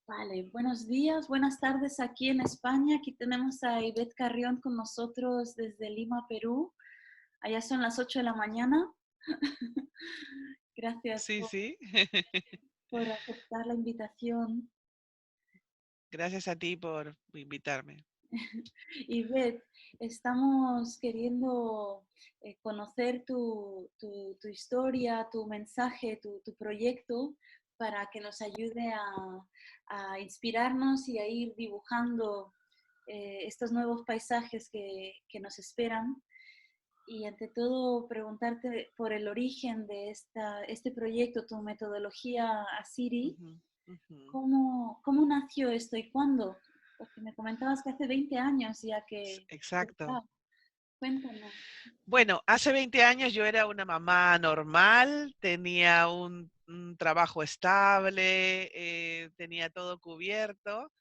Vale, buenos días, buenas tardes aquí en España. Aquí tenemos a Ivette Carrión con nosotros desde Lima, Perú. Allá son las 8 de la mañana. Gracias Sí, sí. por aceptar la invitación. Gracias a ti por invitarme. Ivette, estamos queriendo conocer tu historia, tu mensaje, tu proyecto para que nos ayude a inspirarnos y a ir dibujando estos nuevos paisajes que nos esperan. Y ante todo, preguntarte por el origen de este proyecto, tu metodología Asiri. Ujú, ujú. ¿Cómo nació esto y cuándo? Porque me comentabas que hace 20 años ya que Exacto. está. Cuéntanos. Bueno, hace 20 años yo era una mamá normal, tenía un trabajo estable, tenía todo cubierto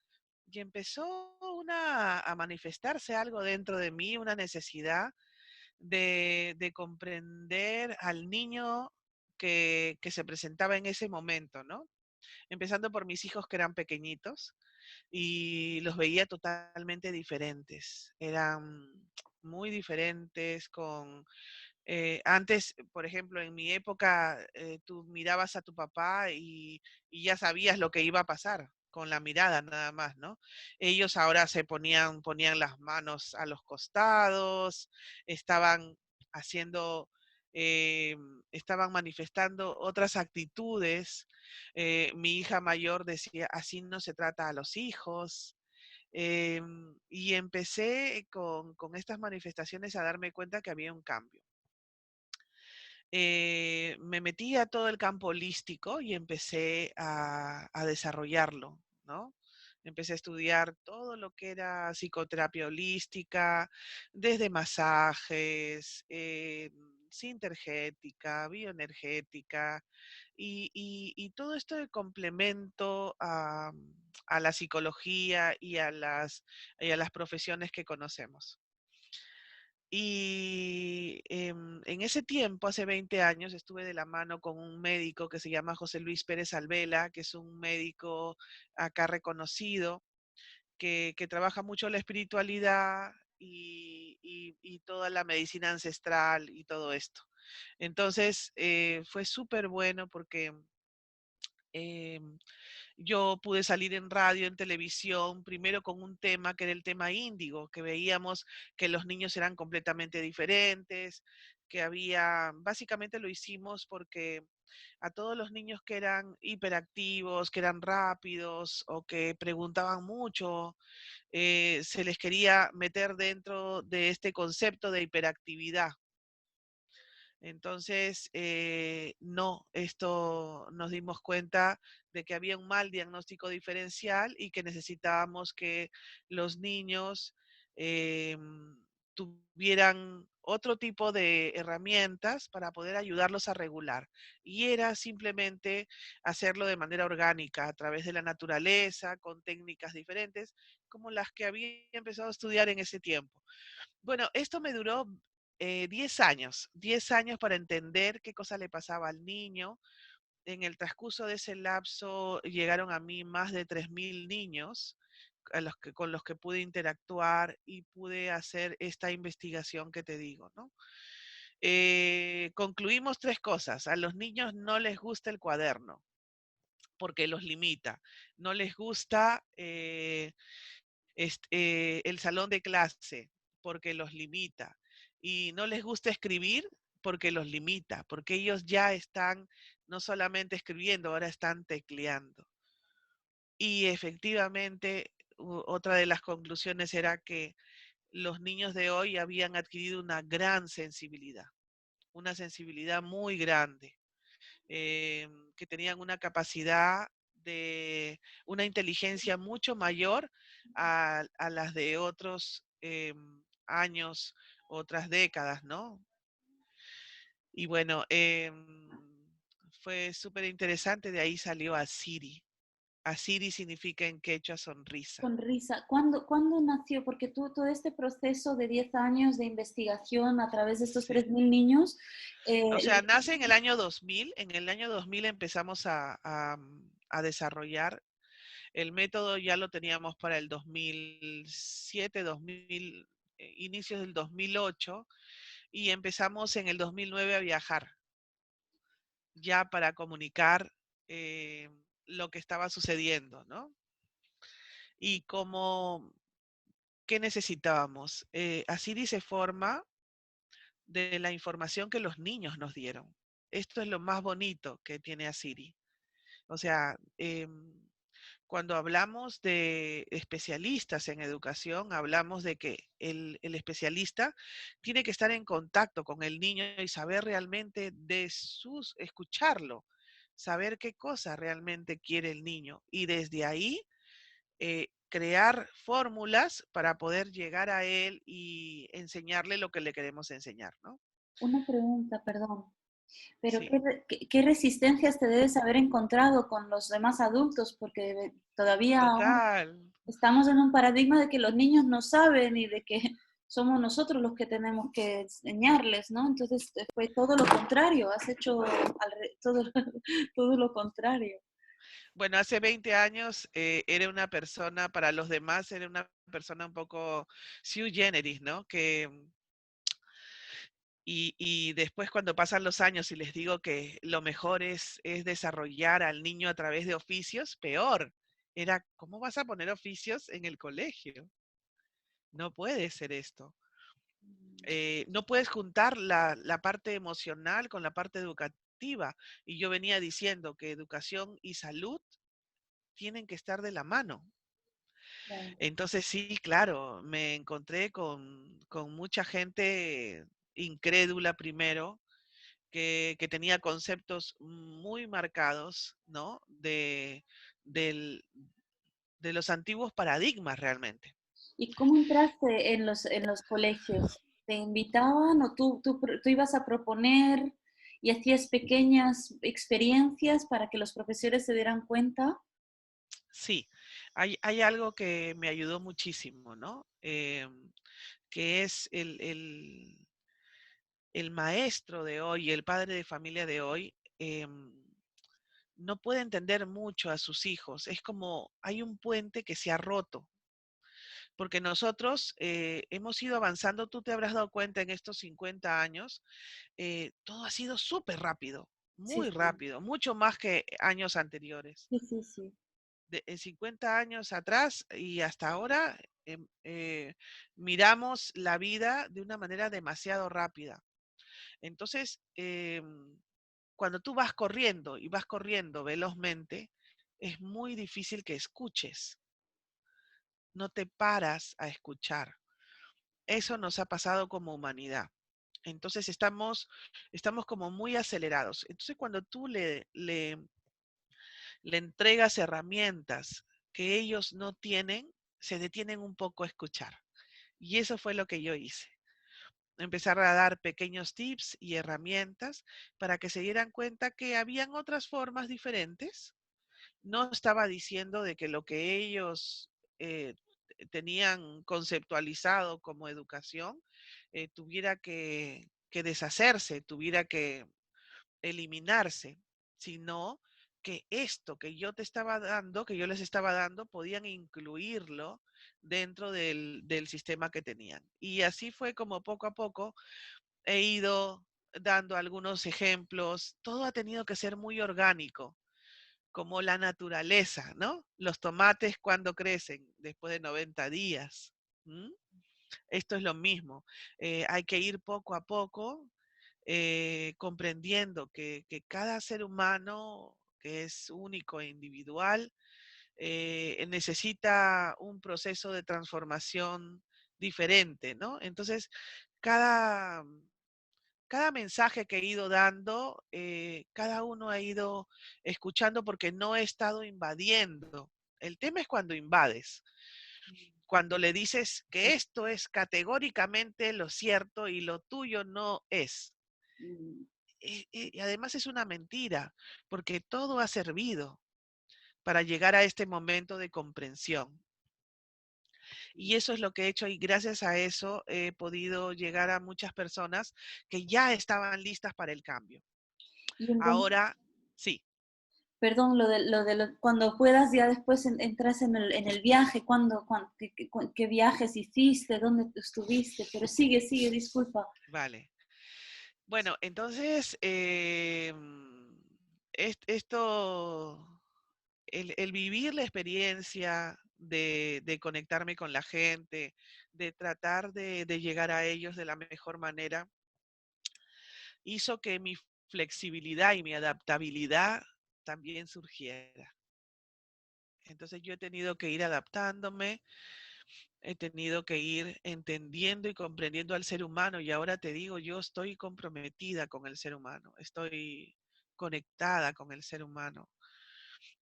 y empezó a manifestarse algo dentro de mí, una necesidad de comprender al niño que se presentaba en ese momento, ¿no? Empezando por mis hijos que eran pequeñitos y los veía totalmente diferentes. Eran muy diferentes antes, por ejemplo, en mi época, tú mirabas a tu papá y ya sabías lo que iba a pasar con la mirada nada más, ¿no? Ellos ahora ponían las manos a los costados, estaban haciendo, eh, estaban manifestando otras actitudes. Mi hija mayor decía, así no se trata a los hijos. Y empecé con estas manifestaciones a darme cuenta que había un cambio. Me metí a todo el campo holístico y empecé a desarrollarlo, ¿no? Empecé a estudiar todo lo que era psicoterapia holística, desde masajes, sintergética, bioenergética, y todo esto de complemento a la psicología y a las profesiones que conocemos. Y en ese tiempo, hace 20 años, estuve de la mano con un médico que se llama José Luis Pérez Alvela, que es un médico acá reconocido, que trabaja mucho la espiritualidad y toda la medicina ancestral y todo esto. Entonces, fue súper bueno porque em, yo pude salir en radio, en televisión, primero con un tema que era el tema índigo, que veíamos que los niños eran completamente diferentes, básicamente lo hicimos porque a todos los niños que eran hiperactivos, que eran rápidos o que preguntaban mucho, se les quería meter dentro de este concepto de hiperactividad. Entonces, no, esto nos dimos cuenta de que había un mal diagnóstico diferencial y que necesitábamos que los niños tuvieran otro tipo de herramientas para poder ayudarlos a regular. Y era simplemente hacerlo de manera orgánica, a través de la naturaleza, con técnicas diferentes, como las que había empezado a estudiar en ese tiempo. Bueno, esto me duró 10 años para entender qué cosa le pasaba al niño. En el transcurso de ese lapso llegaron a mí más de 3.000 niños con los que pude interactuar y pude hacer esta investigación que te digo, ¿no? Concluimos tres cosas. A los niños no les gusta el cuaderno porque los limita. No les gusta el salón de clase porque los limita. Y no les gusta escribir porque los limita, porque ellos ya están no solamente escribiendo, ahora están tecleando. Y efectivamente, otra de las conclusiones era que los niños de hoy habían adquirido una sensibilidad muy grande, que tenían una capacidad una inteligencia mucho mayor a las de otros años, otras décadas, ¿no? Y bueno, fue súper interesante, de ahí salió Asiri. Asiri significa en quechua sonrisa. Sonrisa. ¿Cuándo nació? Porque todo este proceso de 10 años de investigación a través de estos Sí. 3.000 niños, O sea, nace en el año 2000. En el año 2000 empezamos a desarrollar. El método ya lo teníamos para el 2007, 2000, inicios del 2008, y empezamos en el 2009 a viajar, ya para comunicar eh, lo que estaba sucediendo, ¿no? Y cómo, qué necesitábamos. Asiri se forma de la información que los niños nos dieron. Esto es lo más bonito que tiene Asiri. O sea, cuando hablamos de especialistas en educación, hablamos de que el especialista tiene que estar en contacto con el niño y saber realmente escucharlo, saber qué cosa realmente quiere el niño. Y desde ahí crear fórmulas para poder llegar a él y enseñarle lo que le queremos enseñar, ¿no? Una pregunta, perdón. Pero Sí, ¿qué resistencias te debes haber encontrado con los demás adultos? Porque todavía aún total. estamos en un paradigma de que los niños no saben y de que somos nosotros los que tenemos que enseñarles, ¿no? Entonces fue todo lo contrario, has hecho todo, todo lo contrario. Bueno, hace 20 años era una persona, para los demás era una persona un poco sui generis, ¿no? Y después cuando pasan los años y les digo que lo mejor es desarrollar al niño a través de oficios, peor. Era, ¿cómo vas a poner oficios en el colegio? No puede ser esto. No puedes juntar la parte emocional con la parte educativa. Y yo venía diciendo que educación y salud tienen que estar de la mano. Claro. Entonces sí, claro, me encontré con mucha gente incrédula primero, que tenía conceptos muy marcados, ¿no? Del- de los antiguos paradigmas realmente. ¿Y cómo entraste en los colegios? ¿Te invitaban o tú ibas a proponer y hacías pequeñas experiencias para que los profesores se dieran cuenta? Sí, hay algo que me ayudó muchísimo, ¿no? Que es el maestro de hoy, el padre de familia de hoy, no puede entender mucho a sus hijos. Es como hay un puente que se ha roto, porque nosotros hemos ido avanzando, tú te habrás dado cuenta en estos 50 años, todo ha sido súper rápido, Sí, muy sí, rápido, mucho más que años anteriores. sí, sí, sí. En 50 años atrás y hasta ahora miramos la vida de una manera demasiado rápida. Entonces, cuando tú vas corriendo y vas corriendo velozmente, es muy difícil que escuches, no te paras a escuchar. Eso nos ha pasado como humanidad. Entonces estamos como muy acelerados. Entonces cuando tú le entregas herramientas que ellos no tienen, se detienen un poco a escuchar. Y eso fue lo que yo hice. Empezar a dar pequeños tips y herramientas para que se dieran cuenta que habían otras formas diferentes. No estaba diciendo de que lo que ellos tenían conceptualizado como educación tuviera que deshacerse, tuviera que eliminarse, sino que esto que yo te estaba dando, que yo les estaba dando, podían incluirlo dentro del sistema que tenían. Y así fue como poco a poco he ido dando algunos ejemplos. Todo ha tenido que ser muy orgánico, como la naturaleza, ¿no? Los tomates cuando crecen, después de 90 días. ¿M? Esto es lo mismo. Hay que ir poco a poco comprendiendo que cada ser humano, que es único e individual, necesita un proceso de transformación diferente, ¿no? Entonces, cada, cada mensaje que he ido dando, cada uno ha ido escuchando porque no he estado invadiendo. El tema es cuando invades, cuando le dices que esto es categóricamente lo cierto y lo tuyo no es. Mm, Y además es una mentira, porque todo ha servido para llegar a este momento de comprensión. Y eso es lo que he hecho y gracias a eso he podido llegar a muchas personas que ya estaban listas para el cambio. Y entonces, Ahora, sí, Perdón, cuando puedas ya después entras en el viaje, qué viajes hiciste, dónde estuviste, pero sigue, sigue, disculpa. Vale. Bueno, entonces, esto, el vivir la experiencia de conectarme con la gente, de tratar de llegar a ellos de la mejor manera, hizo que mi flexibilidad y mi adaptabilidad también surgiera. Entonces yo he tenido que ir adaptándome, he tenido que ir entendiendo y comprendiendo al ser humano y ahora te digo, yo estoy comprometida con el ser humano, estoy conectada con el ser humano.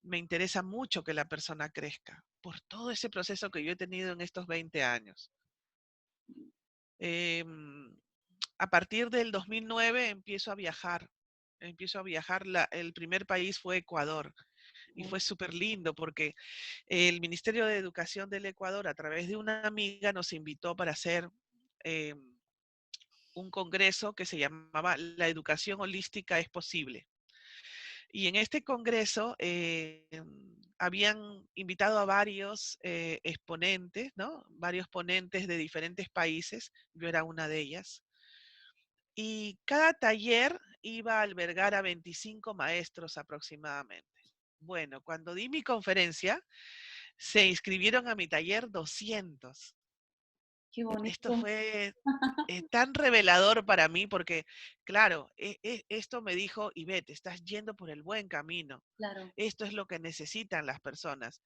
Me interesa mucho que la persona crezca por todo ese proceso que yo he tenido en estos 20 años. Em, a partir del 2009 empiezo a viajar. Empiezo a viajar. El primer país fue Ecuador y fue súper lindo porque el Ministerio de Educación del Ecuador, a través de una amiga, nos invitó para hacer un congreso que se llamaba La educación holística es posible. Y en este congreso habían invitado a varios exponentes, ¿no? Varios ponentes de diferentes países. Yo era una de ellas. Y cada taller iba a albergar a 25 maestros aproximadamente. Bueno, cuando di mi conferencia, se inscribieron a mi taller 200. Qué Esto bonito, fue tan revelador para mí porque, claro, esto me dijo, Ivette, estás yendo por el buen camino. claro. Esto es lo que necesitan las personas.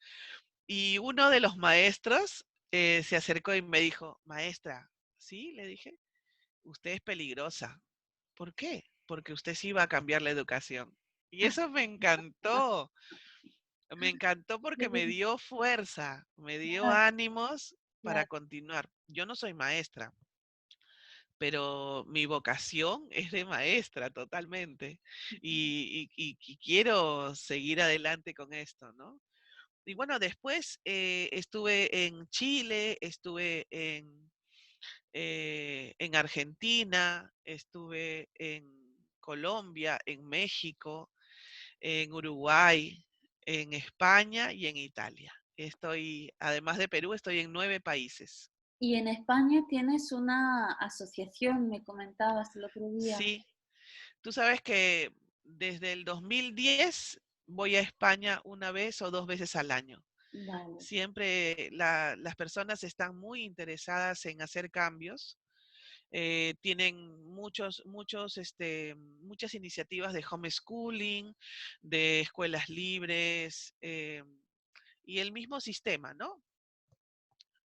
Y uno de los maestros se acercó y me dijo, maestra, ¿sí? Le dije, usted es peligrosa. ¿Por qué? Porque usted sí va a cambiar la educación. Y eso me encantó. Me encantó Qué porque me bien, dio fuerza, me dio claro, ánimos para claro. continuar. Yo no soy maestra, pero mi vocación es de maestra totalmente. Y quiero seguir adelante con esto, ¿no? Y bueno, después estuve en Chile, estuve en Argentina, estuve en Colombia, en México, en Uruguay, en España y en Italia. Estoy, además de Perú, estoy en 9 países. Y en España tienes una asociación, me comentabas el otro día. Sí, tú sabes que desde el 2010 voy a España una vez o 2 veces al año. Vale. Siempre las personas están muy interesadas en hacer cambios. Tienen muchas iniciativas de homeschooling, de escuelas libres y el mismo sistema, ¿no?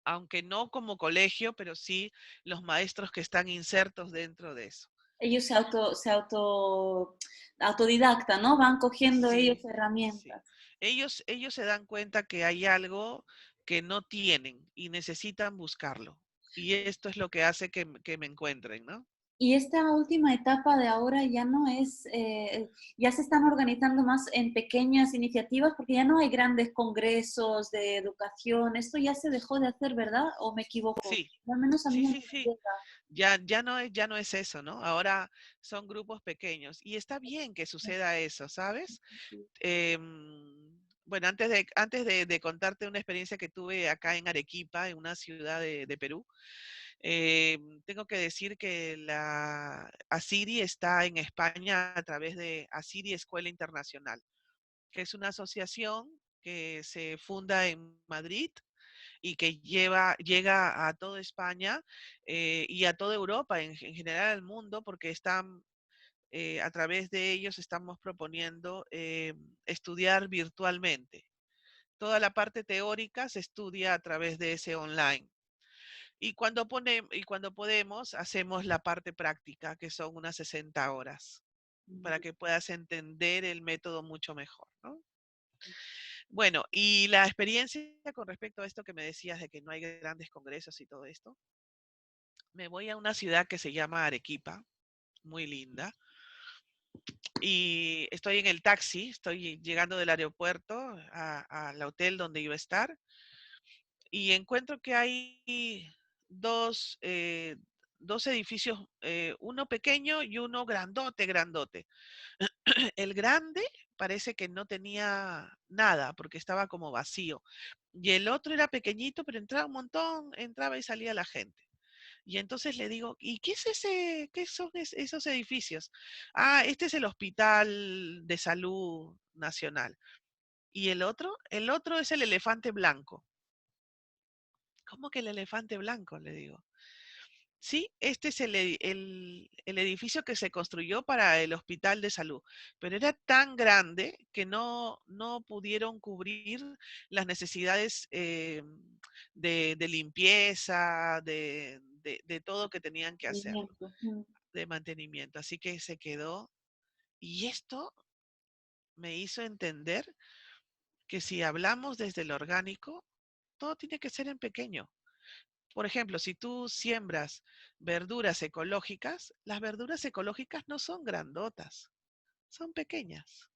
Aunque no como colegio, pero sí los maestros que están insertos dentro de eso. Ellos autodidacta, ¿no? Van cogiendo ellos Sí, sí. herramientas. Ellos se dan cuenta que hay algo que no tienen y necesitan buscarlo. Y esto es lo que hace que me encuentren, ¿no? Y esta última etapa de ahora ya no es, ya se están organizando más en pequeñas iniciativas porque ya no hay grandes congresos de educación. Esto ya se dejó de hacer, ¿verdad? ¿O me equivoco? Sí, Al menos a sí, mí sí, me sí. llega. Ya no es eso, ¿no? Ahora son grupos pequeños. Y está bien que suceda eso, ¿sabes? Bueno, antes de contarte una experiencia que tuve acá en Arequipa, en una ciudad de Perú, tengo que decir que la ASIRI está en España a través de ASIRI Escuela Internacional, que es una asociación que se funda en Madrid y que llega a toda España y a toda Europa, en general al mundo, porque están, a través de ellos estamos proponiendo estudiar virtualmente. Toda la parte teórica se estudia a través de ese online. Y cuando podemos, hacemos la parte práctica, que son unas 60 horas, para que puedas entender el método mucho mejor, ¿no? Bueno, y la experiencia con respecto a esto que me decías de que no hay grandes congresos y todo esto, me voy a una ciudad que se llama Arequipa, muy linda, y estoy en el taxi, estoy llegando del aeropuerto al hotel donde iba a estar, y encuentro que hay dos, eh, dos edificios, uno pequeño y uno grandote, grandote. El grande parece que no tenía nada porque estaba como vacío. Y el otro era pequeñito, pero entraba un montón, entraba y salía la gente. Y entonces le digo, ¿y qué es ese, qué son esos edificios? Ah, este es el Hospital de Salud Nacional. ¿Y el otro es el elefante blanco. ¿Cómo que el elefante blanco? Le digo. Sí, este es el edificio que se construyó para el hospital de salud, pero era tan grande que no pudieron cubrir las necesidades de limpieza, de todo que tenían que hacer, Movimiento. de mantenimiento. Así que se quedó. Y esto me hizo entender que si hablamos desde lo orgánico, todo tiene que ser en pequeño. Por ejemplo, si tú siembras verduras ecológicas, las verduras ecológicas no son grandotas, son pequeñas,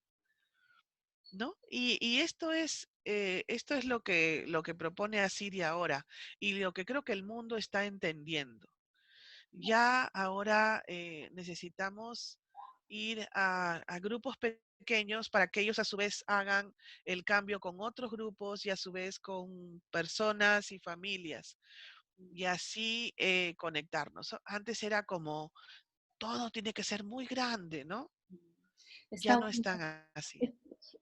¿no? Y esto es lo que propone Asiria ahora y lo que creo que el mundo está entendiendo. Ya ahora necesitamos ir a grupos pequeños para que ellos a su vez hagan el cambio con otros grupos y a su vez con personas y familias y así conectarnos. Antes era como todo tiene que ser muy grande, ¿no? Ya Está no es tan así.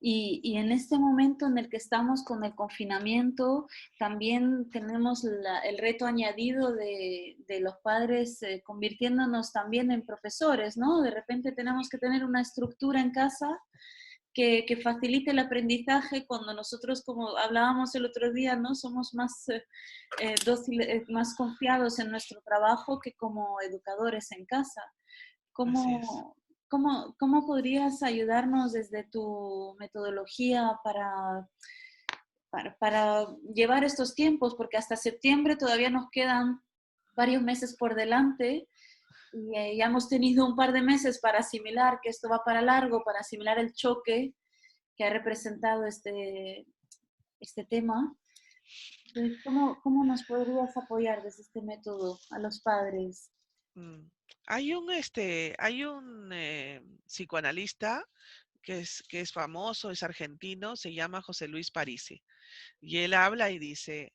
Y en este momento en el que estamos con el confinamiento, también tenemos el reto añadido de los padres convirtiéndonos también en profesores, ¿no? De repente tenemos que tener una estructura en casa que facilite el aprendizaje cuando nosotros, como hablábamos el otro día, ¿no? Somos más dóciles, más confiados en nuestro trabajo que como educadores en casa. Así es. ¿Cómo, cómo podrías ayudarnos desde tu metodología para llevar estos tiempos? Porque hasta septiembre todavía nos quedan varios meses por delante y ya hemos tenido un par de meses para asimilar que esto va para largo, para asimilar el choque que ha representado este tema. Entonces, cómo nos podrías apoyar desde este método a los padres? Mm. Hay un psicoanalista que es famoso, es argentino, se llama José Luis Parisi. Y él habla y dice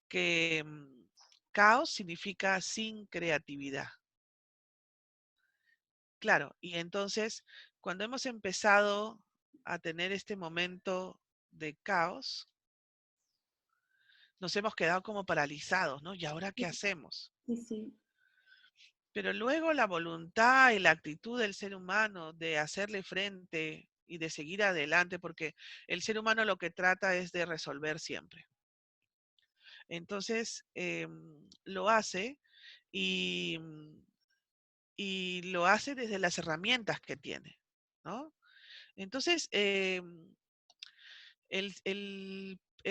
que caos significa sin creatividad. Claro, y entonces cuando hemos empezado a tener este momento de caos, nos hemos quedado como paralizados, ¿no? ¿Y ahora qué hacemos? Sí, sí. Pero luego la voluntad y la actitud del ser humano de hacerle frente y de seguir adelante, porque el ser humano lo que trata es de resolver siempre. Entonces, lo hace y, y lo hace desde las herramientas que tiene, ¿no? Entonces, el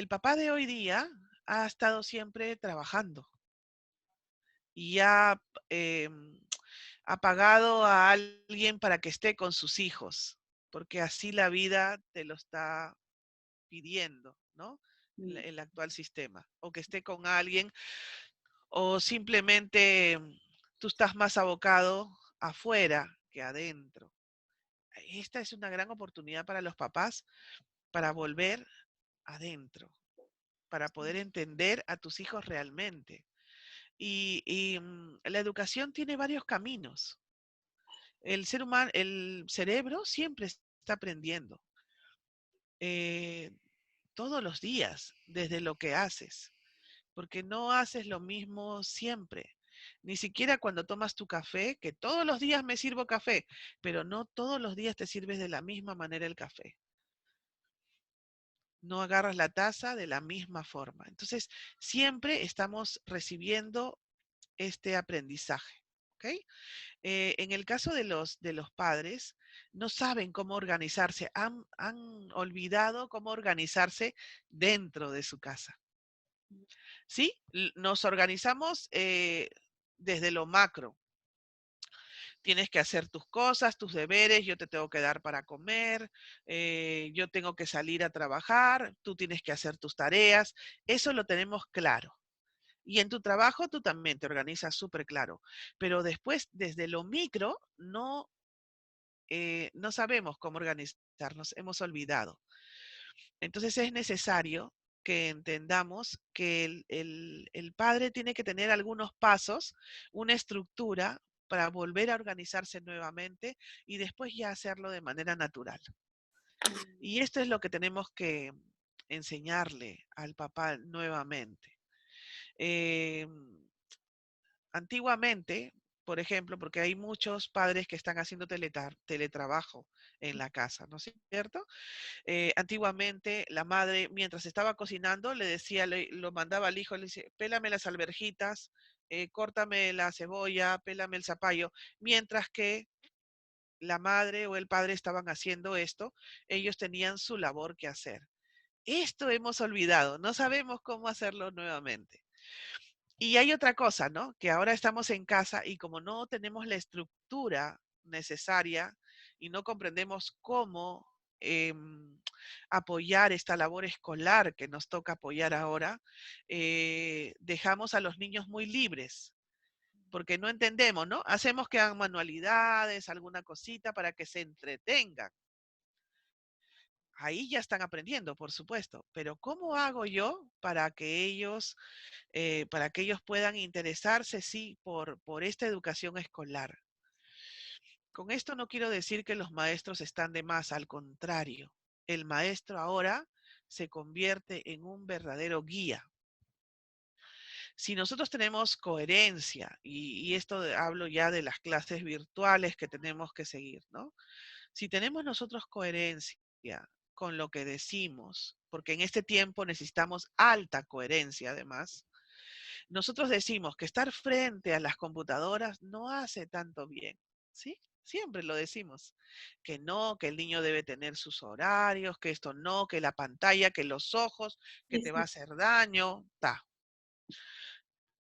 papá de hoy día ha estado siempre trabajando y ha pagado a alguien para que esté con sus hijos, porque así la vida te lo está pidiendo, ¿no? Mm, El actual sistema. O que esté con alguien, o simplemente tú estás más abocado afuera que adentro. Esta es una gran oportunidad para los papás para volver adentro, para poder entender a tus hijos realmente. La educación tiene varios caminos. El ser humano, el cerebro siempre está aprendiendo, eh, todos los días, desde lo que haces, porque no haces lo mismo siempre. Ni siquiera cuando tomas tu café, que todos los días me sirvo café, pero no todos los días te sirves de la misma manera el café. No agarras la taza de la misma forma. Entonces, siempre estamos recibiendo este aprendizaje. ¿Ok? En el caso de los padres, no saben cómo organizarse, han olvidado cómo organizarse dentro de su casa. ¿Sí? Nos organizamos desde lo macro. Tienes que hacer tus cosas, tus deberes, yo te tengo que dar para comer, yo tengo que salir a trabajar, tú tienes que hacer tus tareas, eso lo tenemos claro. Y en tu trabajo tú también te organizas súper claro, pero después desde lo micro no sabemos cómo organizar. nos hemos olvidado. Entonces es necesario que entendamos que el padre tiene que tener algunos pasos, una estructura para volver a organizarse nuevamente y después ya hacerlo de manera natural. Y esto es lo que tenemos que enseñarle al papá nuevamente. Eh, Antiguamente, por ejemplo, porque hay muchos padres que están haciendo teletrabajo en la casa, ¿no es cierto? Antiguamente la madre, mientras estaba cocinando, le decía, lo mandaba al hijo, le dice, pélame las alverjitas, córtame la cebolla, pélame el zapallo, mientras que la madre o el padre estaban haciendo esto, ellos tenían su labor que hacer. Esto hemos olvidado, no sabemos cómo hacerlo nuevamente. Y hay otra cosa, ¿no? Que ahora estamos en casa y como no tenemos la estructura necesaria y no comprendemos cómo apoyar esta labor escolar que nos toca apoyar ahora, dejamos a los niños muy libres, porque no entendemos, ¿no? Hacemos que hagan manualidades, alguna cosita para que se entretengan. Ahí ya están aprendiendo, por supuesto, pero ¿cómo hago yo para que ellos puedan interesarse, sí, por esta educación escolar? Con esto no quiero decir que los maestros están de más, al contrario, el maestro ahora se convierte en un verdadero guía. Si nosotros tenemos coherencia, y esto hablo ya de las clases virtuales que tenemos que seguir, ¿no? Si tenemos nosotros coherencia con lo que decimos, porque en este tiempo necesitamos alta coherencia además, nosotros decimos que estar frente a las computadoras no hace tanto bien, ¿sí? Siempre lo decimos, que no, que el niño debe tener sus horarios, que esto no, que la pantalla, que los ojos, que Sí, te va a sí, hacer daño, ta.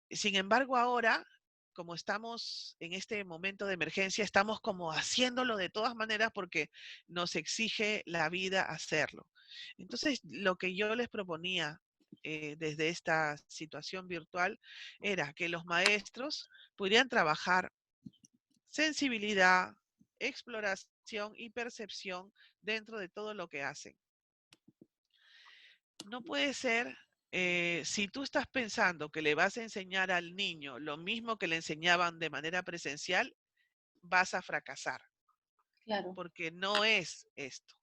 Sin embargo, ahora, como estamos en este momento de emergencia, estamos como haciéndolo de todas maneras porque nos exige la vida hacerlo. Entonces, lo que yo les proponía desde esta situación virtual era que los maestros pudieran trabajar sensibilidad, exploración y percepción dentro de todo lo que hacen. No puede ser, si tú estás pensando que le vas a enseñar al niño lo mismo que le enseñaban de manera presencial, vas a fracasar, claro. porque no es esto.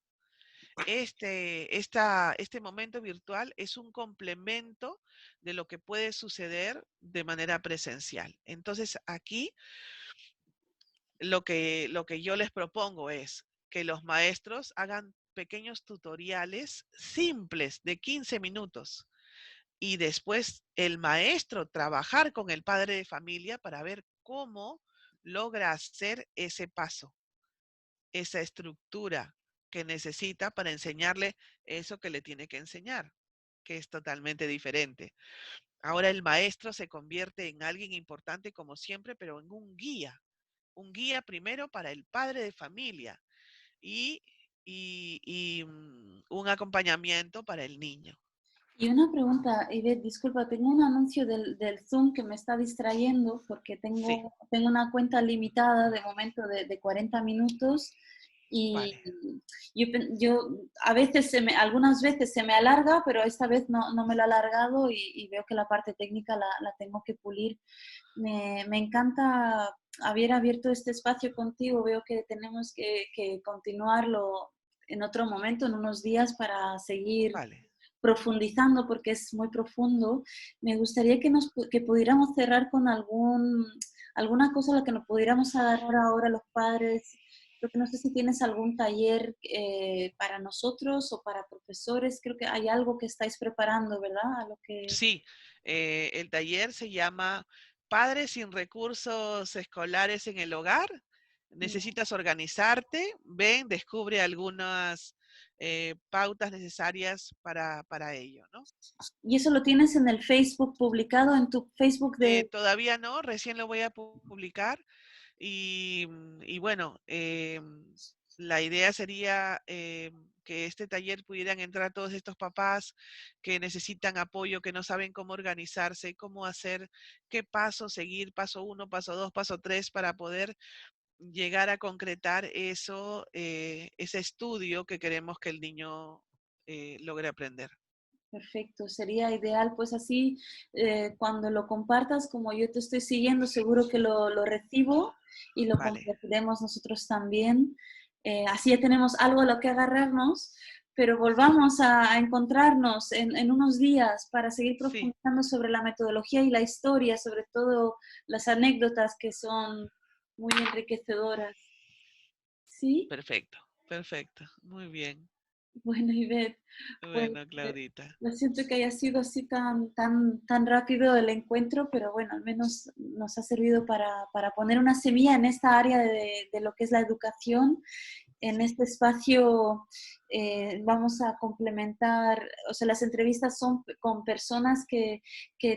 Este momento virtual es un complemento de lo que puede suceder de manera presencial. Entonces, aquí lo que yo les propongo es que los maestros hagan pequeños tutoriales simples de 15 minutos y después el maestro trabajar con el padre de familia para ver cómo logra hacer ese paso, esa estructura que necesita para enseñarle eso que le tiene que enseñar, que es totalmente diferente. Ahora el maestro se convierte en alguien importante como siempre, pero en un guía primero para el padre de familia y, y un acompañamiento para el niño. Y una pregunta, Ivette, disculpa, tengo un anuncio del Zoom que me está distrayendo porque Sí, tengo una cuenta limitada de momento de 40 minutos y vale, yo a veces, algunas veces se me alarga, pero esta vez no me lo ha alargado y veo que la parte técnica la tengo que pulir. Me encanta haber abierto este espacio contigo, veo que tenemos que continuarlo en otro momento, en unos días, para seguir vale. profundizando porque es muy profundo. Me gustaría que pudiéramos cerrar con alguna cosa a la que nos pudiéramos agarrar ahora los padres. Creo que no sé si tienes algún taller para nosotros o para profesores. Creo que hay algo que estáis preparando, ¿verdad? A lo que... Sí, el taller se llama Padres sin recursos escolares en el hogar. Necesitas organizarte, ven, descubre algunas pautas necesarias para ello, ¿no? Y eso lo tienes en el Facebook publicado, en tu Facebook de... Todavía no, recién lo voy a publicar y bueno, la idea sería que este taller pudieran entrar todos estos papás que necesitan apoyo, que no saben cómo organizarse, cómo hacer, qué paso seguir, paso uno, paso dos, paso tres, para poder llegar a concretar eso, ese estudio que queremos que el niño logre aprender. Perfecto, sería ideal, pues así cuando lo compartas, como yo te estoy siguiendo, seguro que lo recibo y lo Vale, compartiremos nosotros también. Así ya tenemos algo a lo que agarrarnos, pero sí, volvamos a encontrarnos en unos días para seguir sí, profundizando sobre la metodología y la historia, sobre todo las anécdotas que son muy enriquecedoras. ¿Sí? perfecto, perfecto, muy bien. Bueno, Ivette, pues Bueno, Claudita. lo siento que haya sido así tan rápido el encuentro, pero bueno, al menos nos ha servido para poner una semilla en esta área de lo que es la educación. En Sí, este espacio vamos a complementar, o sea, las entrevistas son con personas que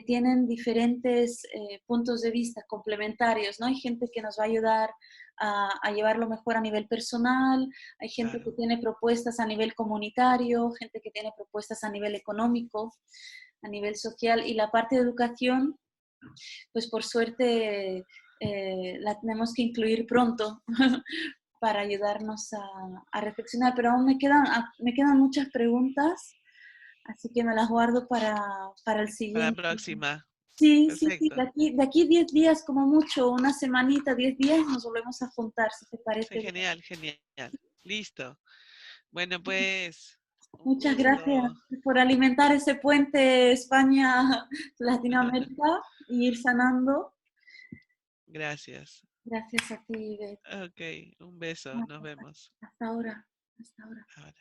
tienen diferentes puntos de vista complementarios, ¿no? Hay gente que nos va a ayudar a llevarlo mejor a nivel personal, hay gente que claro. tiene propuestas a nivel comunitario, gente que tiene propuestas a nivel económico, a nivel social, y la parte de educación, pues por suerte la tenemos que incluir pronto para ayudarnos a reflexionar, pero aún me quedan muchas preguntas, así que me las guardo para el Para la siguiente. próxima. Sí, sí, sí, Perfecto. de aquí 10 días como mucho, una semanita, 10 días nos volvemos a juntar, si te Sí, parece bien. genial, genial. Listo. Bueno, pues, un Muchas gracias gusto. por alimentar ese puente España-Latinoamérica y ir sanando. Gracias. Gracias a ti, Beth. Ok, un beso. Nos vemos. Hasta ahora. Hasta ahora. Ahora.